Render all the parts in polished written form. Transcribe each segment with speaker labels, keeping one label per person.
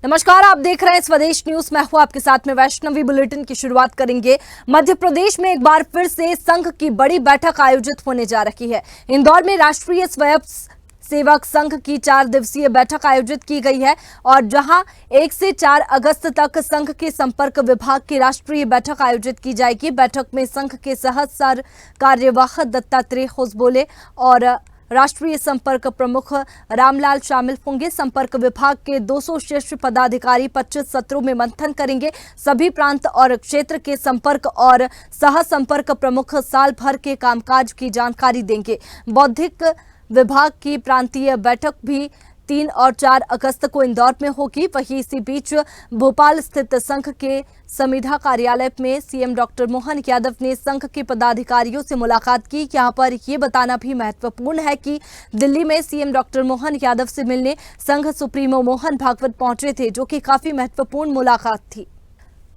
Speaker 1: नमस्कार, आप देख रहे हैं स्वदेश न्यूज। मैं हूं आपके साथ में वैष्णवी। बुलेटिन की शुरुआत करेंगे। मध्य प्रदेश में एक बार फिर से संघ की बड़ी बैठक आयोजित होने जा रही है। इंदौर में राष्ट्रीय स्वयं सेवक संघ की 4 दिवसीय बैठक आयोजित की गई है और जहां 1 से 4 अगस्त तक संघ के संपर्क विभाग की राष्ट्रीय बैठक आयोजित की जाएगी। बैठक में संघ के सह कार्यवाह दत्तात्रेय होसबोले और राष्ट्रीय संपर्क प्रमुख रामलाल शामिल होंगे। संपर्क विभाग के 200 शीर्ष पदाधिकारी 25 सत्रों में मंथन करेंगे। सभी प्रांत और क्षेत्र के संपर्क और सह संपर्क प्रमुख साल भर के कामकाज की जानकारी देंगे। बौद्धिक विभाग की प्रांतीय बैठक भी 3 और 4 अगस्त को इंदौर में होगी। वहीं इसी बीच भोपाल स्थित संघ के संविधा कार्यालय में सीएम डॉक्टर मोहन यादव ने संघ के पदाधिकारियों से मुलाकात की। यहां पर ये बताना भी महत्वपूर्ण है कि दिल्ली में सीएम डॉक्टर मोहन यादव से मिलने संघ सुप्रीमो मोहन भागवत पहुंचे थे, जो कि काफी महत्वपूर्ण मुलाकात थी।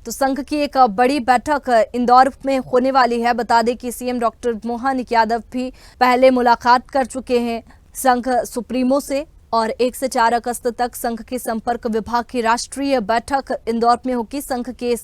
Speaker 1: तो संघ की एक बड़ी बैठक इंदौर में होने वाली है। बता दें कि सीएम डॉक्टर मोहन यादव भी पहले मुलाकात कर चुके हैं संघ सुप्रीमो से और 1 से 4 अगस्त तक संघ के संपर्क विभाग की राष्ट्रीय बैठक इंदौर में होगी। संघ के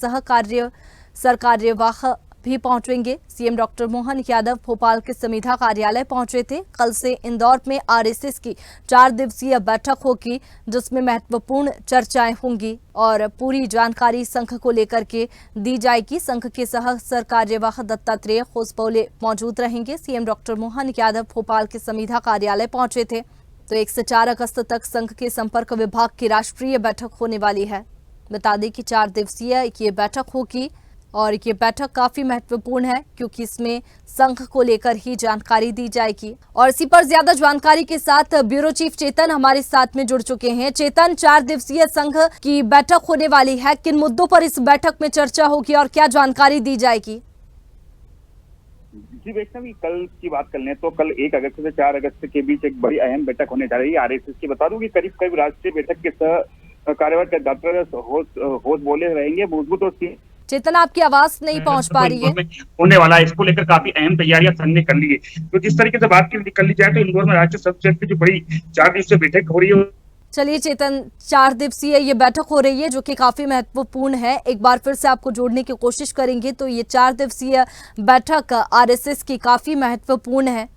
Speaker 1: सरकार्यवाह भी पहुंचेंगे। सीएम डॉक्टर मोहन यादव भोपाल के संविधा कार्यालय पहुंचे थे। कल से इंदौर में आरएसएस की 4 दिवसीय बैठक होगी, जिसमें महत्वपूर्ण चर्चाएं होंगी और पूरी जानकारी संघ को लेकर के दी जाएगी। संघ के सरकार्यवाह दत्तात्रेय होसबोले मौजूद रहेंगे। सीएम डॉक्टर मोहन यादव भोपाल के संविधा कार्यालय पहुंचे थे। तो 1 से 4 अगस्त तक संघ के संपर्क विभाग की राष्ट्रीय बैठक होने वाली है। बता दें कि 4 दिवसीय ये बैठक होगी और ये बैठक काफी महत्वपूर्ण है क्योंकि इसमें संघ को लेकर ही जानकारी दी जाएगी। और इसी पर ज्यादा जानकारी के साथ ब्यूरो चीफ चेतन हमारे साथ में जुड़ चुके हैं। चेतन, 4 दिवसीय संघ की बैठक होने वाली है, किन मुद्दों पर इस बैठक में चर्चा होगी और क्या जानकारी दी जाएगी?
Speaker 2: जी वैष्णवी, कल की बात कर लें तो कल 1 अगस्त से 4 अगस्त के बीच एक बड़ी अहम बैठक होने जा रही है आरएसएस की। बता दूं कि करीब राष्ट्रीय बैठक के सह कार्यवाह डॉक्टर होसबोले रहेंगे। मजबूत और
Speaker 1: चेतन, आपकी आवाज नहीं पहुंच पा रही है।
Speaker 2: होने वाला है, इसको लेकर काफी अहम तैयारियां संघ ने कर ली है। तो जिस तरीके से बात कर ली जाए तो इंदौर में राष्ट्रीय संघ की जो बड़ी 4 दिवसीय बैठक हो रही है।
Speaker 1: चलिए चेतन, 4 दिवसीय ये बैठक हो रही है जो कि काफी महत्वपूर्ण है। एक बार फिर से आपको जोड़ने की कोशिश करेंगे तो ये 4 दिवसीय बैठक आरएसएस की काफी महत्वपूर्ण है।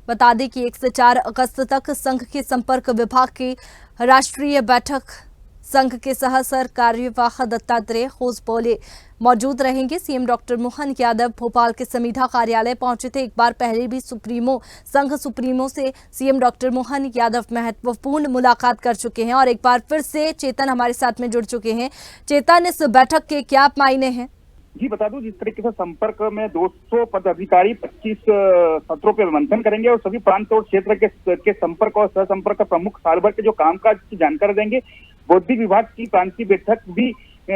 Speaker 1: बता दें कि 1 से 4 अगस्त तक संघ के संपर्क विभाग की राष्ट्रीय बैठक संघ के सह कार्यवाह दत्तात्रेय होसबोले मौजूद रहेंगे। सीएम डॉक्टर मोहन यादव भोपाल के संविधा कार्यालय पहुंचे थे। एक बार पहले भी संघ सुप्रीमो से सीएम डॉक्टर मोहन यादव महत्वपूर्ण मुलाकात कर चुके हैं और एक बार फिर से चेतन हमारे साथ में जुड़ चुके हैं। चेतन, इस बैठक के क्या मायने हैं?
Speaker 2: जी बता दूं, जिस तरीके से संपर्क में 200 पदाधिकारी 25 सत्रों पे मंथन करेंगे और सभी प्रांत और क्षेत्र के संपर्क और सह संपर्क प्रमुख साल भर के जो कामकाज की जानकारी देंगे। बौद्धिक विभाग की प्रांतीय बैठक भी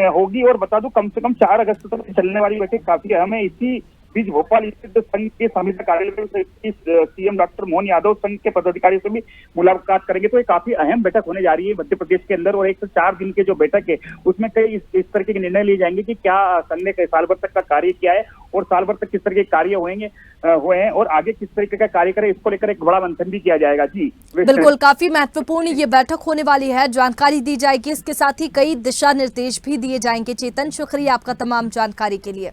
Speaker 2: होगी और बता दूं कम से कम 4 अगस्त तक चलने वाली बैठक काफी अहम है। इसी बीच भोपाल स्थित संघ के संविधा कार्यालय में सीएम डॉक्टर मोहन यादव संघ के पदाधिकारियों से भी मुलाकात करेंगे। तो ये काफी अहम बैठक होने जा रही है मध्य प्रदेश के अंदर और 1 से 4 दिन की जो बैठक है उसमें कई इस तरीके के निर्णय लिए जाएंगे कि क्या संघ ने साल भर तक का कार्य किया है और साल भर तक किस तरह के कार्य हुए हैं और आगे किस तरीके का कार्य करे, इसको लेकर एक बड़ा मंथन भी किया जाएगा। जी
Speaker 1: बिल्कुल, काफी महत्वपूर्ण ये बैठक होने वाली है, जानकारी दी जाएगी। इसके साथ ही कई दिशा निर्देश भी दिए जाएंगे। चेतन, शुक्रिया आपका तमाम जानकारी के लिए।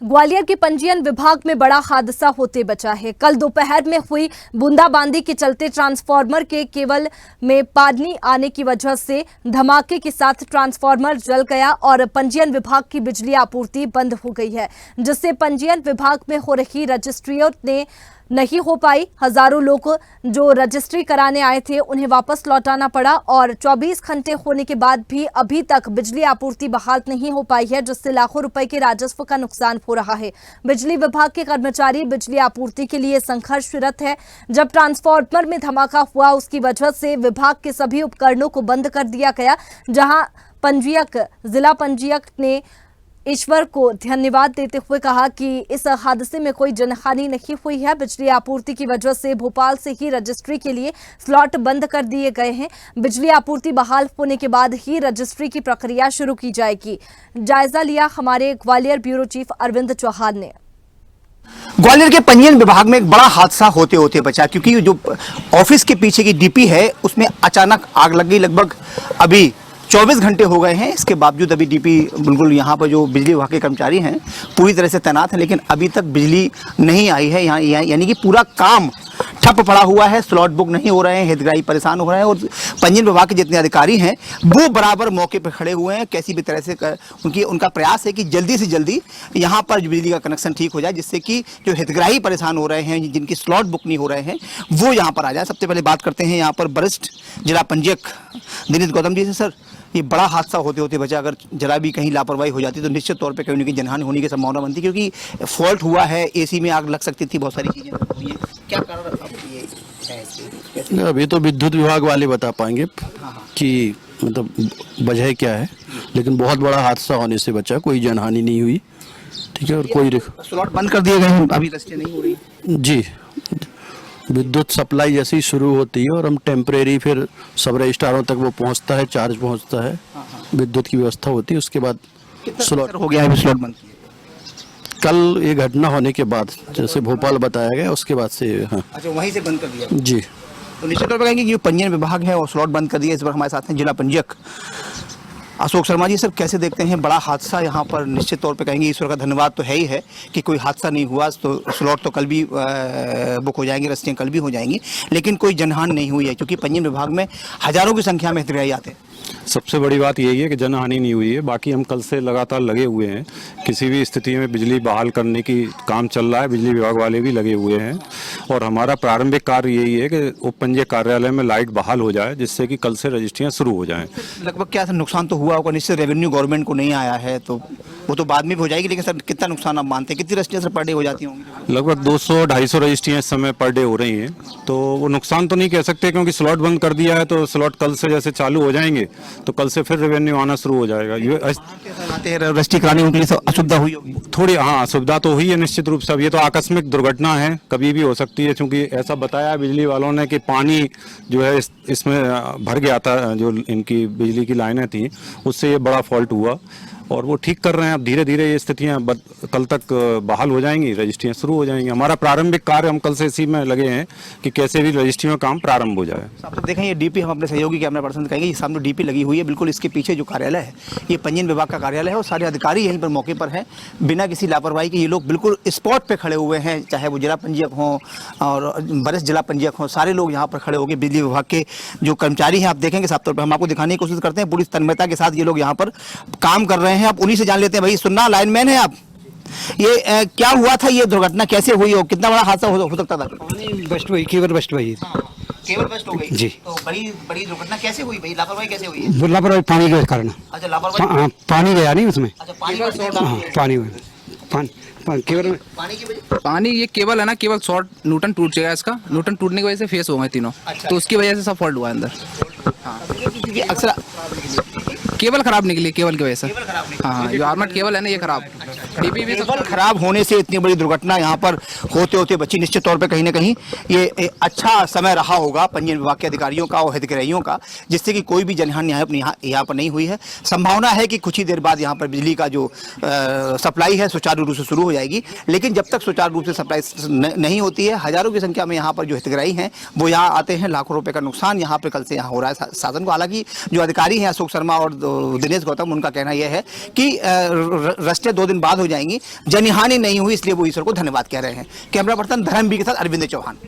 Speaker 1: ग्वालियर के पंजीयन विभाग में बड़ा हादसा होते बचा है। कल दोपहर में हुई बूंदाबांदी के चलते ट्रांसफार्मर के केबल में पानी आने की वजह से धमाके के साथ ट्रांसफार्मर जल गया और पंजीयन विभाग की बिजली आपूर्ति बंद हो गई है, जिससे पंजीयन विभाग में हो रही रजिस्ट्रियों ने नहीं हो पाई। हजारों लोग जो रजिस्ट्री कराने आए थे उन्हें वापस लौटाना पड़ा और 24 घंटे होने के बाद भी अभी तक बिजली आपूर्ति बहाल नहीं हो पाई है, जिससे लाखों रुपए के राजस्व का नुकसान हो रहा है। बिजली विभाग के कर्मचारी बिजली आपूर्ति के लिए संघर्षरत है। जब ट्रांसफार्मर में धमाका हुआ उसकी वजह से विभाग के सभी उपकरणों को बंद कर दिया गया, जहां जिला पंजीयक ने ईश्वर को धन्यवाद देते हुए कहा कि इस हादसे में कोई जनहानि नहीं हुई है। बिजली आपूर्ति की वजह से भोपाल से ही रजिस्ट्री के लिए स्लॉट बंद कर दिए गए हैं। बिजली आपूर्ति बहाल होने के बाद ही रजिस्ट्री की प्रक्रिया शुरू की जाएगी। जायजा लिया हमारे ग्वालियर ब्यूरो चीफ अरविंद चौहान ने।
Speaker 3: ग्वालियर के पंजीयन विभाग में एक बड़ा हादसा होते होते बचा, क्योंकि जो ऑफिस के पीछे की डीपी है उसमें अचानक आग लग गई। लगभग अभी 24 घंटे हो गए हैं, इसके बावजूद अभी डीपी बिल्कुल यहाँ पर जो बिजली विभाग के कर्मचारी हैं पूरी तरह से तैनात हैं, लेकिन अभी तक बिजली नहीं आई है यहाँ, यानी कि पूरा काम ठप पड़ा हुआ है। स्लॉट बुक नहीं हो रहे हैं, हितग्राही परेशान हो रहे हैं और पंजीयन विभाग के जितने अधिकारी हैं वो बराबर मौके पर खड़े हुए हैं। कैसी भी तरह से उनका प्रयास है कि जल्दी से जल्दी यहाँ पर जो बिजली का कनेक्शन ठीक हो जाए, जिससे कि जो हितग्राही परेशान हो रहे हैं, जिनकी स्लॉट बुक नहीं हो रहे हैं, वो यहाँ पर आ जाए। सबसे पहले बात करते हैं यहाँ पर वरिष्ठ जिला पंजीयक दिनेश गौतम जी से। सर, ये बड़ा हादसा होते होते बचा, अगर जरा भी कहीं लापरवाही हो जाती तो निश्चित तौर पे कहीं ना कहीं जनहानि होने की संभावना बनती, क्योंकि फॉल्ट हुआ है, एसी में आग लग सकती थी, बहुत सारी चीजें हुई हैं। क्या कारण है?
Speaker 4: अभी तो विद्युत विभाग वाले बता पाएंगे कि मतलब वजह क्या है, लेकिन बहुत बड़ा हादसा होने से बचा, कोई जनहानि नहीं हुई। ठीक है, और कोई
Speaker 3: स्लॉट बंद कर दिए गए हैं, अभी रस्ते नहीं हो रही
Speaker 4: जी। विद्युत सप्लाई जैसे ही शुरू होती है और हम टेम्परेरी फिर सब रजिस्ट्रारों तक वो पहुंचता है, चार्ज पहुंचता है, विद्युत की व्यवस्था होती है, उसके बाद स्लॉट
Speaker 3: हो गया है। स्लॉट बंद
Speaker 4: कल ये घटना होने के बाद, जैसे भोपाल बताया गया, उसके बाद से हाँ।
Speaker 3: अच्छा, वहीं से बंद कर दिया
Speaker 4: जी।
Speaker 3: तो निश्चित तौर पर कहेंगे कि जो पंजीयन विभाग है और स्लॉट बंद कर दिया। इस बार हमारे साथ हैं जिला पंजीयक अशोक शर्मा जी। सर, कैसे देखते हैं बड़ा हादसा यहाँ पर? निश्चित तौर पे कहेंगे ईश्वर का धन्यवाद तो है ही है कि कोई हादसा नहीं हुआ, तो स्लॉट तो कल भी बुक हो जाएंगे, रस्तियाँ कल भी हो जाएंगी, लेकिन कोई जनहानि नहीं हुई है, क्योंकि पंजीयन विभाग में हजारों की संख्या में हितग्राही आते हैं।
Speaker 5: सबसे बड़ी बात यही है कि जनहानि नहीं हुई है। बाकी हम कल से लगातार लगे हुए हैं, किसी भी स्थिति में बिजली बहाल करने की काम चल रहा है, बिजली विभाग वाले भी लगे हुए हैं और हमारा प्रारंभिक कार्य यही है कि उप पंजीयक कार्यालय में लाइट बहाल हो जाए, जिससे कि कल से रजिस्ट्रियाँ शुरू हो जाएं।
Speaker 3: लगभग क्या नुकसान तो हुआ होगा, निश्चित रेवेन्यू गवर्नमेंट को नहीं आया है तो वो तो बाद में भी हो जाएगी, लेकिन सर कितना नुकसान आप मानते हैं? कितनी रजिस्ट्रियाँ सर पर डे हो जाती होंगी?
Speaker 5: लगभग 200-250 रजिस्ट्रियाँ इस समय पर डे हो रही हैं, तो वो नुकसान तो नहीं कह सकते, क्योंकि स्लॉट बंद कर दिया है, तो स्लॉट कल से जैसे चालू हो जाएंगे तो कल से फिर रेवेन्यू आना शुरू हो जाएगा। ये
Speaker 3: रजिस्ट्री कराने उनके लिए असुविधा हुई होगी
Speaker 5: थोड़ी, हाँ असुविधा तो हुई है निश्चित रूप से। अब ये तो आकस्मिक दुर्घटना है, कभी भी हो सकती है, क्योंकि ऐसा बताया बिजली वालों ने कि पानी जो है इसमें भर गया था, जो इनकी बिजली की लाइनें थी, उससे ये बड़ा फॉल्ट हुआ और वो ठीक कर रहे हैं। अब धीरे धीरे ये स्थितियाँ कल तक बहाल हो जाएंगी, रजिस्ट्रियाँ शुरू हो जाएंगी। हमारा प्रारंभिक कार्य हम कल से इसी में लगे हैं कि कैसे भी रजिस्ट्री में काम प्रारंभ हो जाए।
Speaker 3: आप देखें, ये डीपी हम अपने सहयोगी कैमरा पर्सन कहेंगे, ये सामने डीपी लगी हुई है, बिल्कुल इसके पीछे जो कार्यालय है ये पंजीयन विभाग का कार्यालय है और सारे अधिकारी यहीं पर मौके पर हैं, बिना किसी लापरवाही के ये लोग बिल्कुल स्पॉट पे खड़े हुए हैं, चाहे वो जिला पंजीयक हों और वरिष्ठ जिला पंजीयक हों, सारे लोग यहाँ पर खड़े होकर बिजली विभाग के जो कर्मचारी हैं, आप देखेंगे साफ तौर पर हम आपको दिखाने की कोशिश करते हैं, पूरी तन्मयता के साथ ये लोग यहाँ पर काम कर रहे हैं। आप उन्हीं से जान लेते हैं। भाई सुनना, लाइनमैन है आप, ये क्या हुआ था, ये दुर्घटना कैसे हुई और कितना बड़ा हादसा हो सकता था?
Speaker 6: बस्ट हुई, केवल बस्ट हुई।
Speaker 3: केवल बस्ट हो गई
Speaker 6: जी।
Speaker 3: तो बड़ी दुर्घटना कैसे हुई भाई? लापरवाही कैसे हुई है?
Speaker 6: लापरवाही पानी के कारण।
Speaker 3: अच्छा, लापरवाही।
Speaker 6: हाँ, पानी गया नहीं उसमें।
Speaker 3: अच्छा, पानी का
Speaker 6: केवल
Speaker 3: पानी की वजह।
Speaker 7: पानी, ये केबल है ना, केबल शॉर्ट न्यूटन टूट जाएगा, इसका न्यूटन टूटने की वजह से फेस हो गए तीनों।
Speaker 3: अच्छा।
Speaker 7: तो उसकी वजह से सब फॉल्ट हुआ अंदर।
Speaker 3: क्योंकि अक्सर
Speaker 7: केबल खराब निकली, केबल की वजह से।
Speaker 3: केबल खराब निकली।
Speaker 7: हाँ, जो आर्मर्ड केबल है ना, ये खराब। डीपी भी
Speaker 3: केबल खराब होने से इतनी बड़ी दुर्घटना यहाँ पर होते होते बची। निश्चित तौर पे कहीं ना कहीं ये अच्छा समय रहा होगा पंजीयन विभाग के अधिकारियों का और हितग्राहियों का, जिससे कि कोई भी जनहानि यहाँ पर नहीं हुई है। संभावना है कि कुछ ही देर बाद यहाँ पर बिजली का जो सप्लाई है सुचारू रूप से शुरू हो जाएगी, लेकिन जब तक सुचारू रूप से सप्लाई नहीं होती है, हजारों की संख्या में यहाँ पर जो हितग्राही हैं वो यहाँ आते हैं, लाखों रुपए का नुकसान यहाँ पर कल से यहाँ हो रहा है शासन को। हालांकि जो अधिकारी हैं अशोक शर्मा और दिनेश गौतम, उनका कहना यह है कि रस्ते 2 दिन बाद हो जाएंगी, जनहानि नहीं हुई, इसलिए वो ईश्वर को धन्यवाद कह रहे हैं। कैमरा पर्सन धर्मवीर के साथ अरविंद चौहान।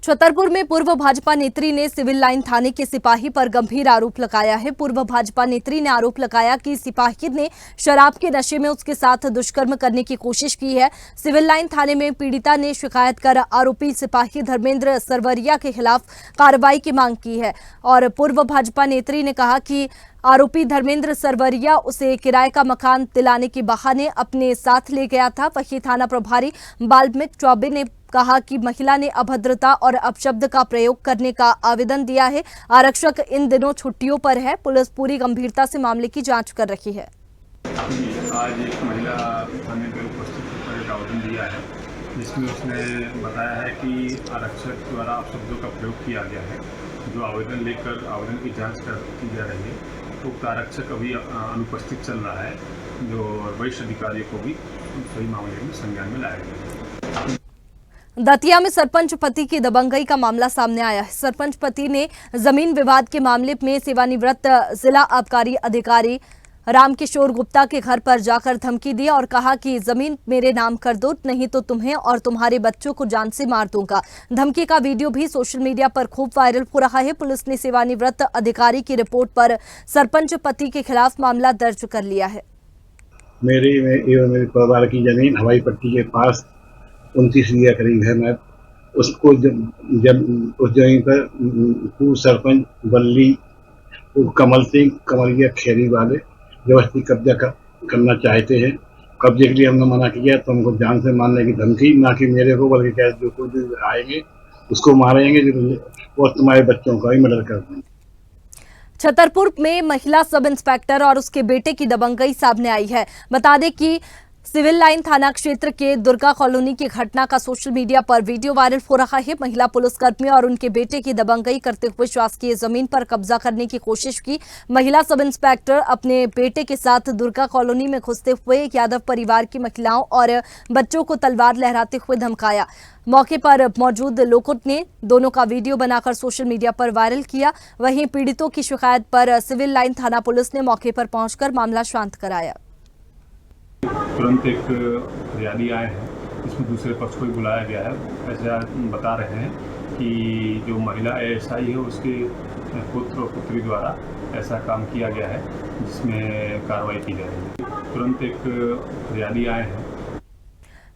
Speaker 1: छतरपुर में पूर्व भाजपा नेत्री ने सिविल लाइन थाने के सिपाही पर गंभीर आरोप लगाया है। पूर्व भाजपा नेत्री ने आरोप लगाया कि सिपाही ने शराब के नशे में उसके साथ दुष्कर्म करने की कोशिश की है। सिविल लाइन थाने में पीड़िता ने शिकायत कर आरोपी सिपाही धर्मेंद्र सरवरिया के खिलाफ कार्रवाई की मांग की है और पूर्व भाजपा नेत्री ने कहा कि आरोपी धर्मेंद्र सरवरिया उसे किराए का मकान दिलाने के बहाने अपने साथ ले गया था। वहीं थाना प्रभारी बाल्मीकि चौबे ने कहा कि महिला ने अभद्रता और अपशब्द का प्रयोग करने का आवेदन दिया है। आरक्षक इन दिनों छुट्टियों पर है। पुलिस पूरी गंभीरता से मामले की जांच कर रही है।
Speaker 8: आज एक महिला थाने पे उपस्थित होकर एक आवेदन दिया है, जिसमें उसने बताया है कि आरक्षक द्वारा अपशब्दों का प्रयोग किया गया है। जो आवेदन लेकर आवेदन की जांच की जा रही है, उक्त आरक्षक अभी अनुपस्थित चल रहा है, जो वरिष्ठ अधिकारियों को भी सही मामले में संज्ञान में लाया गया है।
Speaker 1: दतिया में सरपंच पति की दबंगई का मामला सामने आया है। सरपंच पति ने जमीन विवाद के मामले में सेवानिवृत्त जिला आबकारी अधिकारी रामकिशोर गुप्ता के घर पर जाकर धमकी दी और कहा कि जमीन मेरे नाम कर दो, नहीं तो तुम्हें और तुम्हारे बच्चों को जान से मार दूंगा। धमकी का वीडियो भी सोशल मीडिया पर खूब वायरल हो रहा है। पुलिस ने सेवानिवृत्त अधिकारी की रिपोर्ट पर सरपंच पति के खिलाफ मामला दर्ज कर लिया है।
Speaker 9: मेरे मेरे परिवार की जमीन हवाई पट्टी के पास 29 बीघा करीब है। मैं उसको जब उस जमीन पर पूर्व सरपंच बल्ली कमल सिंह कमलिया खेरी वाले जबरदस्ती कब्जा करना चाहते हैं। कब्जे के लिए हमने मना किया तो हमको जान से मारने की धमकी, ना कि मेरे को बल्कि क्या जो कोई भी आएंगे उसको मारेंगे और तुम्हारे बच्चों का भी मर्डर कर देंगे।
Speaker 1: छतरपुर में महिला सब इंस्पेक्टर और उसके बेटे की दबंगई सामने आई है। बता दें कि सिविल लाइन थाना क्षेत्र के दुर्गा कॉलोनी की घटना का सोशल मीडिया पर वीडियो वायरल हो रहा है। महिला पुलिसकर्मी और उनके बेटे की दबंगई करते हुए शासकीय जमीन पर कब्जा करने की कोशिश की। महिला सब इंस्पेक्टर अपने बेटे के साथ दुर्गा कॉलोनी में घुसते हुए यादव परिवार की महिलाओं और बच्चों को तलवार लहराते हुए धमकाया। मौके पर मौजूद लोगों ने दोनों का वीडियो बनाकर सोशल मीडिया पर वायरल किया। वहीं पीड़ितों की शिकायत पर सिविल लाइन थाना पुलिस ने मौके पर पहुंचकर मामला शांत कराया।
Speaker 8: तुरंत एक फरियादी आए हैं, इसमें दूसरे पक्ष को भी बुलाया गया है। ऐसा बता रहे हैं कि जो महिला एएसआई है उसके पुत्र और पुत्री द्वारा ऐसा काम किया गया है जिसमें कार्रवाई की जा रही है। तुरंत एक फरियादी आए हैं।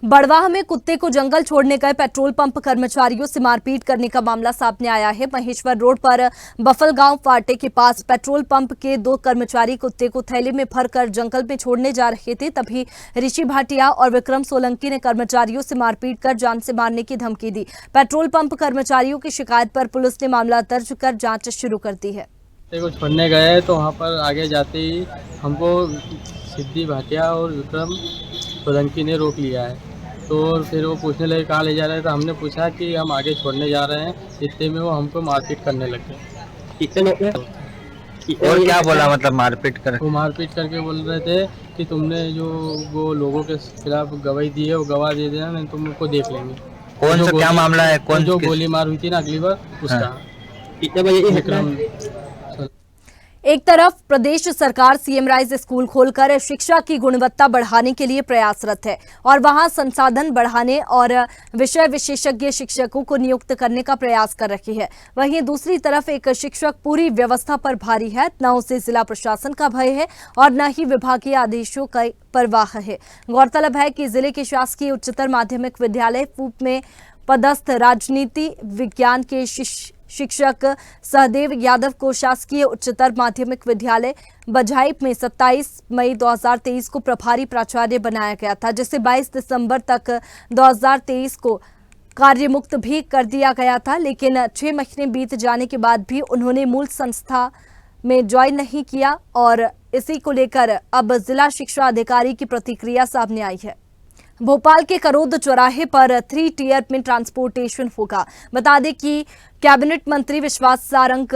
Speaker 1: बड़वाह में कुत्ते को जंगल छोड़ने गए पेट्रोल पंप कर्मचारियों से मारपीट करने का मामला सामने आया है। महेश्वर रोड पर बफलगांव फाटे के पास पेट्रोल पंप के 2 कर्मचारी कुत्ते को थैले में भरकर जंगल में छोड़ने जा रहे थे। तभी ऋषि भाटिया और विक्रम सोलंकी ने कर्मचारियों से मारपीट कर जान से मारने की धमकी दी। पेट्रोल पंप कर्मचारियों की शिकायत पर पुलिस ने मामला दर्ज कर जांच शुरू कर दी है।
Speaker 10: को छोड़ने गए तो वहाँ पर आगे जाते ही हमको सिद्धि भाटिया और विक्रम सोलंकी ने रोक लिया है। तो फिर वो पूछने लगे कहाँ ले जा रहे हैं, तो हमने पूछा कि हम आगे छोड़ने जा रहे हैं। इतने में वो हमको मारपीट करने लगे।
Speaker 11: और क्या बोला, मतलब मारपीट कर?
Speaker 10: वो मारपीट करके बोल रहे थे कि तुमने जो वो लोगों के खिलाफ गवाही दी है वो गवाह दे देना, नहीं तुम उनको देख लेंगे।
Speaker 11: कौन सा क्या मामला है? कौन
Speaker 10: जो गोली मार हुई थी ना अगली बार उसका। विक्रम।
Speaker 1: एक तरफ प्रदेश सरकार सीएम राइज स्कूल खोलकर शिक्षा की गुणवत्ता बढ़ाने के लिए प्रयासरत है और वहां संसाधन बढ़ाने और विषय विशेषज्ञ शिक्षकों को नियुक्त करने का प्रयास कर रही है। वहीं दूसरी तरफ एक शिक्षक पूरी व्यवस्था पर भारी है, न उसे जिला प्रशासन का भय है और न ही विभागीय आदेशों का परवाह है। गौरतलब है कि जिले के शासकीय उच्चतर माध्यमिक विद्यालय फूप में पदस्थ राजनीति विज्ञान के शिक्षक सहदेव यादव को शासकीय उच्चतर माध्यमिक विद्यालय बझाइप में 27 मई 2023 को प्रभारी प्राचार्य बनाया गया था, जिसे 22 दिसंबर तक 2023 को कार्यमुक्त भी कर दिया गया था। लेकिन 6 महीने बीत जाने के बाद भी उन्होंने मूल संस्था में ज्वाइन नहीं किया और इसी को लेकर अब जिला शिक्षा अधिकारी की प्रतिक्रिया सामने आई है। भोपाल के करोद चौराहे पर 3 टियर में ट्रांसपोर्टेशन होगा। बता दें कि कैबिनेट मंत्री विश्वास सारंग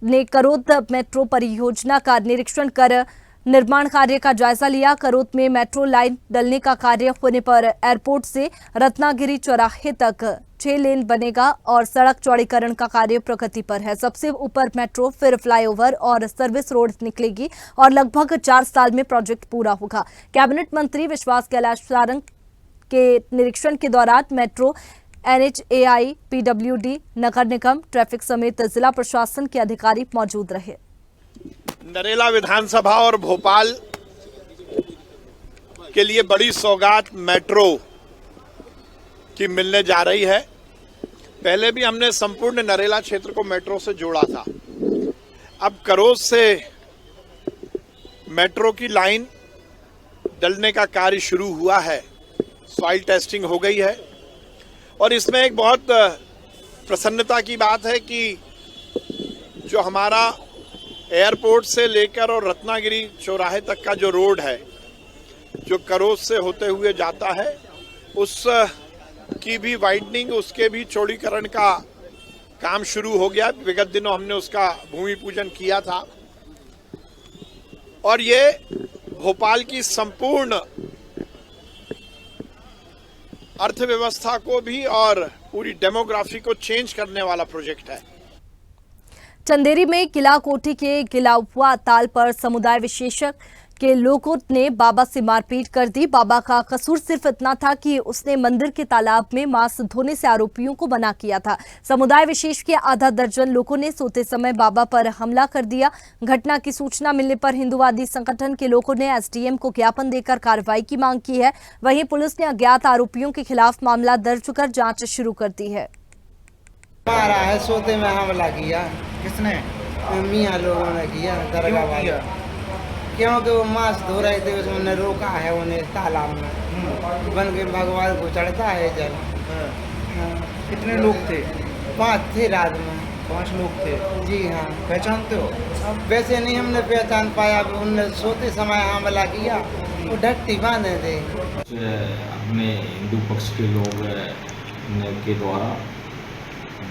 Speaker 1: ने करोद मेट्रो परियोजना का निरीक्षण कर निर्माण कार्य का जायजा लिया। करोद में मेट्रो लाइन डलने का कार्य होने पर एयरपोर्ट से रत्नागिरी चौराहे तक 6 लेन बनेगा और सड़क चौड़ीकरण का कार्य प्रगति पर है। सबसे ऊपर मेट्रो, फिर फ्लाईओवर और सर्विस रोड निकलेगी और लगभग 4 साल में प्रोजेक्ट पूरा होगा। कैबिनेट मंत्री विश्वास कैलाश सारंग के निरीक्षण के दौरान मेट्रो, NHAI, PWD, नगर निगम, ट्रैफिक समेत जिला प्रशासन के अधिकारी मौजूद रहे।
Speaker 12: नरेला विधानसभा और भोपाल के लिए बड़ी सौगात मेट्रो की मिलने जा रही है। पहले भी हमने संपूर्ण नरेला क्षेत्र को मेट्रो से जोड़ा था। अब करोद से मेट्रो की लाइन डलने का कार्य शुरू हुआ है। सॉइल टेस्टिंग हो गई है और इसमें एक बहुत प्रसन्नता की बात है कि जो हमारा एयरपोर्ट से लेकर और रत्नागिरी चौराहे तक का जो रोड है जो करोद से होते हुए जाता है, उस की भी वाइडनिंग, उसके भी चौड़ीकरण का काम शुरू हो गया। विगत दिनों हमने उसका भूमि पूजन किया था और ये भोपाल की संपूर्ण अर्थव्यवस्था को भी और पूरी डेमोग्राफी को चेंज करने वाला प्रोजेक्ट है।
Speaker 1: चंदेरी में किला कोठी के गिलाउआ ताल पर समुदाय विशेषज्ञ के लोगों ने बाबा से मारपीट कर दी। बाबा का कसूर सिर्फ इतना था कि उसने मंदिर के तालाब में मांस धोने से आरोपियों को मना किया था। समुदाय विशेष के आधा दर्जन लोगों ने सोते समय बाबा पर हमला कर दिया। घटना की सूचना मिलने पर हिंदुवादी संगठन के लोगों ने एसडीएम को ज्ञापन देकर कार्रवाई की मांग की है। वहीं पुलिस ने अज्ञात आरोपियों के खिलाफ मामला दर्ज कर जांच शुरू कर दी है।
Speaker 13: मारा है, सोते में हमला किया। किसने? मियां लोगों ने किया, दरगाह वाले। क्योंकि वो मांस धो रहे थे, उसने रोका है उन्हें तालाब में। बन के भगवान को चढ़ता है जल।
Speaker 14: कितने लोग थे?
Speaker 13: 5 थे रात में।
Speaker 14: 5 लोग थे?
Speaker 13: जी हाँ।
Speaker 14: पहचानते हो?
Speaker 13: अब वैसे नहीं हमने पहचान पाया, उनने सोते समय हमला किया। वो ढकती बांधे थे।
Speaker 15: अपने हिंदू पक्ष के लोग के द्वारा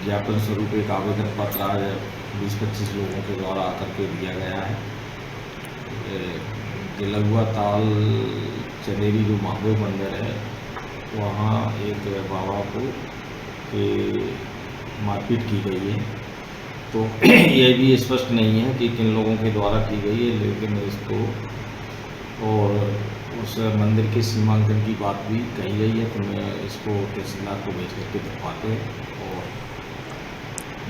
Speaker 15: ज्ञापन स्वरूप एक आवेदन पत्र आज 20-25 लोगों के द्वारा आकर के दिया गया है। गिलुआ ताल चंदेरी जो महादेव मंदिर है, वहाँ एक बाबा को मारपीट की गई है। तो यह भी स्पष्ट नहीं है कि किन लोगों के द्वारा की गई है, लेकिन इसको और उस मंदिर के सीमांकन की बात भी कही गई है। तो मैं इसको तहसीलदार को भेज करके दिखवाते और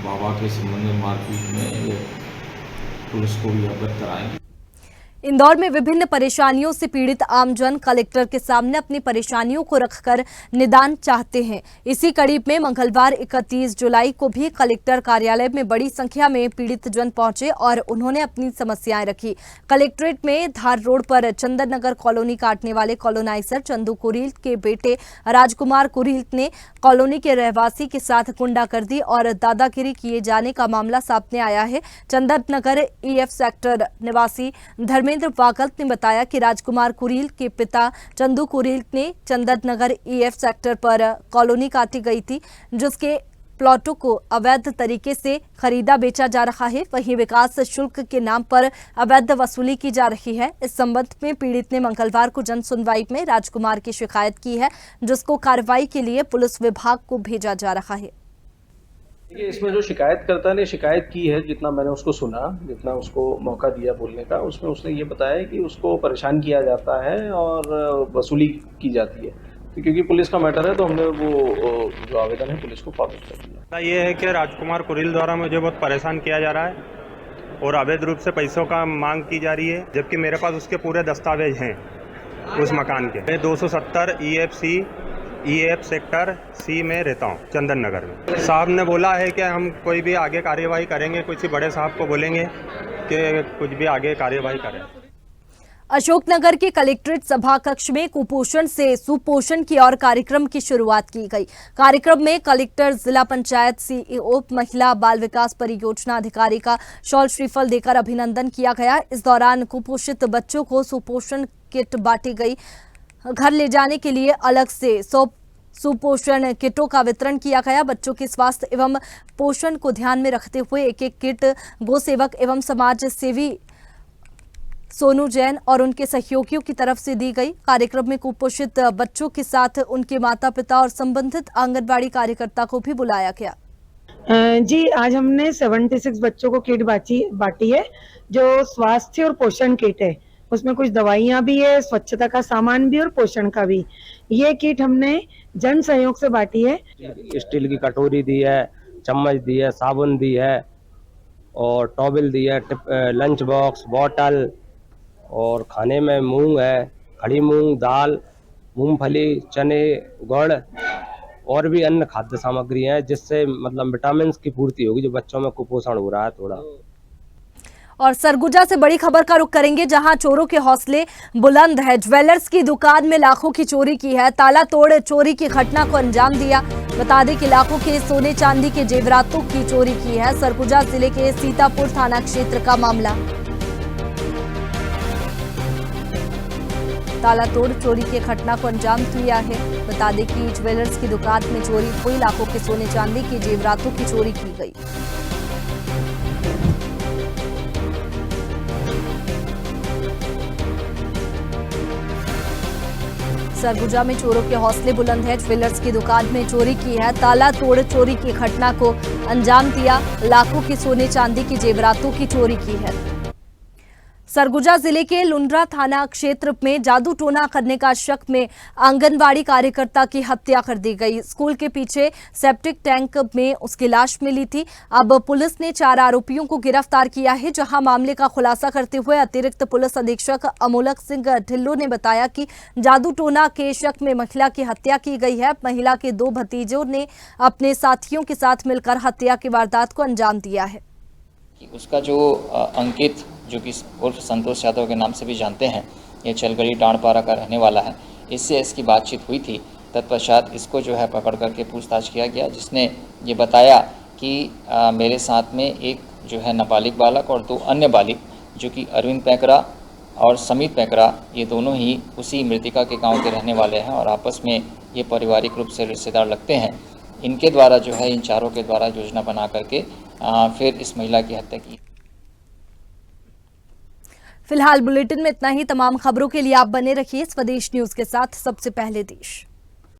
Speaker 15: बाबा के संबंध में मारपीट में पुलिस को भी अवगत कराएंगे।
Speaker 1: इंदौर में विभिन्न परेशानियों से पीड़ित आमजन कलेक्टर के सामने अपनी परेशानियों को रखकर निदान चाहते हैं। इसी कड़ी में मंगलवार 31 जुलाई को भी कलेक्टर कार्यालय में बड़ी संख्या में पीड़ित जन पहुंचे और उन्होंने अपनी समस्याएं रखी। कलेक्ट्रेट में धार रोड पर चंदन नगर कॉलोनी काटने वाले कॉलोनाइजर चंदू कुरील के बेटे राजकुमार कुरील ने कॉलोनी के रहवासी के साथ गुंडागर्दी और दादागिरी किए जाने का मामला सामने आया है। चंदन नगर ईएफ सेक्टर निवासी धर्मेंद्र वागल ने बताया कि राजकुमार कुरील के पिता चंदू कुरील ने चंदन नगर ईएफ सेक्टर पर कॉलोनी काटी गई थी, जिसके प्लॉटों को अवैध तरीके से खरीदा बेचा जा रहा है। वहीं विकास शुल्क के नाम पर अवैध वसूली की जा रही है। इस संबंध में पीड़ित ने मंगलवार को जन सुनवाई में राजकुमार की शिकायत की है, जिसको कार्रवाई के लिए पुलिस विभाग को भेजा जा रहा है।
Speaker 16: इसमें जो शिकायतकर्ता ने शिकायत की है, जितना मैंने उसको सुना, जितना उसको मौका दिया बोलने का, उसमें उसने ये बताया कि उसको परेशान किया जाता है और वसूली की जाती है। तो क्योंकि पुलिस का मैटर है तो हमने वो जो आवेदन है पुलिस को फॉरवर्ड कर दिया।
Speaker 5: ये है कि राजकुमार कुरील द्वारा मुझे बहुत परेशान किया जा रहा है और अवैध रूप से पैसों का मांग की जा रही है, जबकि मेरे पास उसके पूरे दस्तावेज हैं उस मकान के। मैं 270 ईएफ सेक्टर सी में रहता हूँ, चंदन नगर में। साहब ने बोला है कि हम कोई भी आगे कार्यवाही करेंगे, किसी बड़े साहब को बोलेंगे कि कुछ भी आगे कार्यवाही करें।
Speaker 1: अशोकनगर के कलेक्ट्रेट सभा कक्ष में कुपोषण से सुपोषण की ओर कार्यक्रम की शुरुआत की गई। कार्यक्रम में कलेक्टर, जिला पंचायत सीईओ, महिला बाल विकास परियोजना अधिकारी का शॉल श्रीफल देकर अभिनंदन किया गया। इस दौरान कुपोषित बच्चों को सुपोषण किट बांटी गई। घर ले जाने के लिए अलग से 100 सुपोषण किटों का वितरण किया गया। बच्चों के स्वास्थ्य एवं पोषण को ध्यान में रखते हुए एक किट गो सेवक एवं समाज सेवी सोनू जैन और उनके सहयोगियों की तरफ से दी गई। कार्यक्रम में कुपोषित बच्चों के साथ उनके माता पिता और संबंधित आंगनबाड़ी कार्यकर्ता को भी बुलाया गया।
Speaker 17: जी, आज हमने 76 बच्चों को किट बांटी है, जो स्वास्थ्य और पोषण किट है। उसमें कुछ दवाइयाँ भी है, स्वच्छता का सामान भी और पोषण का भी। ये किट हमने जन सहयोग से बांटी है।
Speaker 18: स्टील की कटोरी दी है, चम्मच दी है, साबुन दी है और टॉवल दी है, लंच बॉक्स, बॉटल और खाने में मूंग है, खड़ी मूंग, दाल, मूंगफली, चने, गुड़ और भी अन्य खाद्य सामग्री है, जिससे मतलब विटामिन की पूर्ति होगी जो बच्चों में कुपोषण हो रहा है थोड़ा।
Speaker 1: और सरगुजा से बड़ी खबर का रुख करेंगे, जहां चोरों के हौसले बुलंद है। ज्वेलर्स की दुकान में लाखों की चोरी की है। ताला तोड़ चोरी की घटना को अंजाम दिया। बता दें कि लाखों के सोने चांदी के जेवरातों की चोरी की है। सरगुजा जिले के सीतापुर थाना क्षेत्र का मामला। ताला तोड़ चोरी की घटना को अंजाम दिया है। बता दें कि ज्वेलर्स की दुकान में चोरी हुई। लाखों के सोने चांदी के जेवरातों की चोरी की गई। सरगुजा में चोरों के हौसले बुलंद है। ज्वेलर्स की दुकान में चोरी की है, ताला तोड़ चोरी की घटना को अंजाम दिया। लाखों की सोने चांदी की जेवरातों की चोरी की है। सरगुजा जिले के लुंड्रा थाना क्षेत्र में जादू टोना करने का शक में आंगनवाड़ी कार्यकर्ता की हत्या कर दी गई। स्कूल के पीछे सेप्टिक टैंक में उसकी लाश मिली थी। अब पुलिस ने 4 आरोपियों को गिरफ्तार किया है। जहां मामले का खुलासा करते हुए अतिरिक्त पुलिस अधीक्षक अमोलक सिंह ढिल्लो ने बताया कि जादू टोना के शक में महिला की हत्या की गई है। महिला के 2 भतीजों ने अपने साथियों के साथ मिलकर हत्या की वारदात को अंजाम दिया है।
Speaker 19: उसका जो अंकित, जो कि उर्फ संतोष यादव के नाम से भी जानते हैं, ये चलगड़ी डांडपारा का रहने वाला है, इससे इसकी बातचीत हुई थी। तत्पश्चात इसको जो है पकड़ करके पूछताछ किया गया, जिसने ये बताया कि मेरे साथ में एक जो है नाबालिग बालक और 2 अन्य बालिग, जो कि अरविंद पैकरा और समित पैकरा, ये दोनों ही उसी मृतिका के गाँव के रहने वाले हैं और आपस में ये पारिवारिक रूप से रिश्तेदार लगते हैं। इनके द्वारा जो है, इन चारों के द्वारा योजना बना करके फिर इस महिला की हत्या की।
Speaker 1: फिलहाल बुलेटिन में इतना ही। तमाम खबरों के लिए आप बने रहिए स्वदेश न्यूज के साथ। सबसे पहले देश।